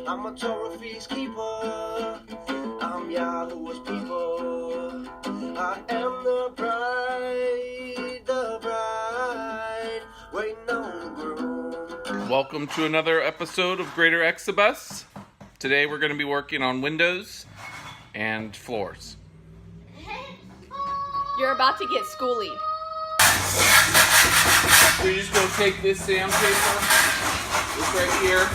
I'm a Torah feast keeper. I'm Yahuwah's people. I am the bride, waiting on the groom. Welcome to another episode of Greater Exodus. Today we're going to be working on windows and floors. You're about to get schoolied. So you're just going to take this sandpaper, this right here.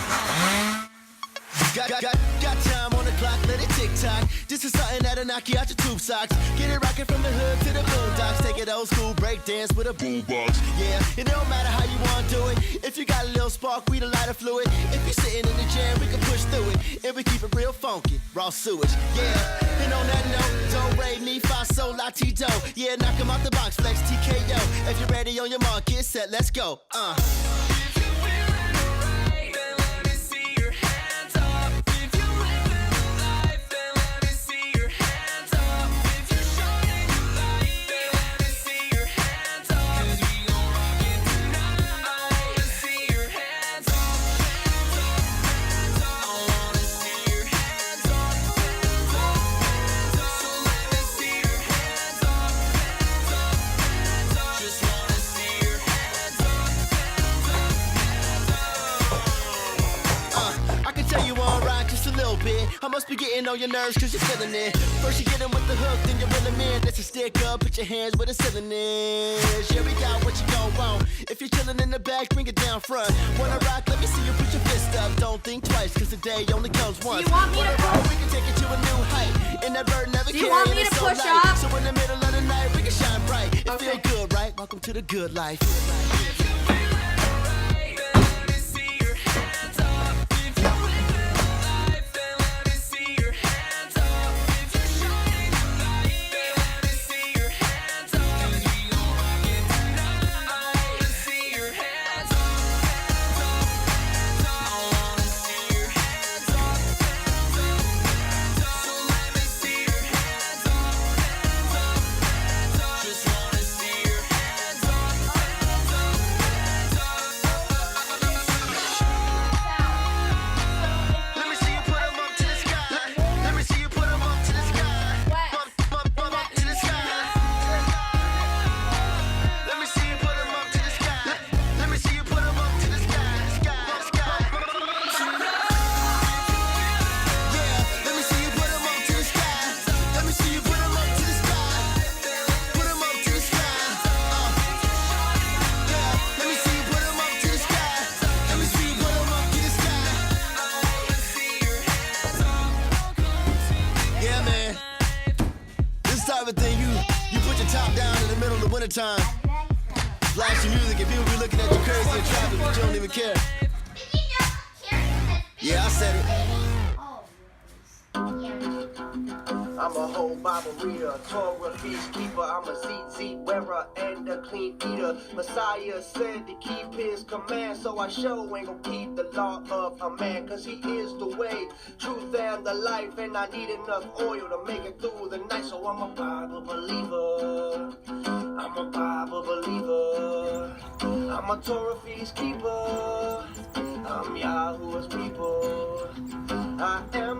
Got time on the clock, let it tick-tock. This is something that'll knock you out your tube socks. Get it rockin' from the hood to the boondocks. Take it old school, break dance with a boombox. Yeah, it don't matter how you wanna do it. If you got a little spark, we the lighter fluid. If you're sitting in the jam, we can push through it. And we keep it real funky, raw sewage. Yeah, and on that note, do, re, mi, fa, sol, la, ti, do. Yeah, knock 'em out the box, flex, TKO. If you're ready on your mark, get set, let's go. I must be getting on your nerves cause you're feeling it. First you get in with the hook, then you reel 'em in. That's a stick up, put your hands where the ceiling is. Yeah, we got what you gon' want. If you're chillin' in the back, bring it down front. Wanna rock, let me see you put your fist up. Don't think twice, cause the day only comes once. Do you want me to push? We can take it to a new height. And that bird never Do you want me to push light. up? So in the middle of the night, we can shine bright. It Okay. feel good, right? Welcome to the good life. You put your top down in the middle of the wintertime. Flash your music and people be looking at you crazy in traffic, but you don't even care. Yeah, I said it. I'm a whole Bible reader, Torah feast keeper. I'm a seat wearer and a clean eater. Messiah said to keep his command, so I sure ain't gonna keep the law of a man. Cause he is the way, truth, and the life. And I need enough oil to make it through the night. So I'm a Bible believer. I'm a Bible believer. I'm a Torah feast keeper. I'm Yahuwah's people. I am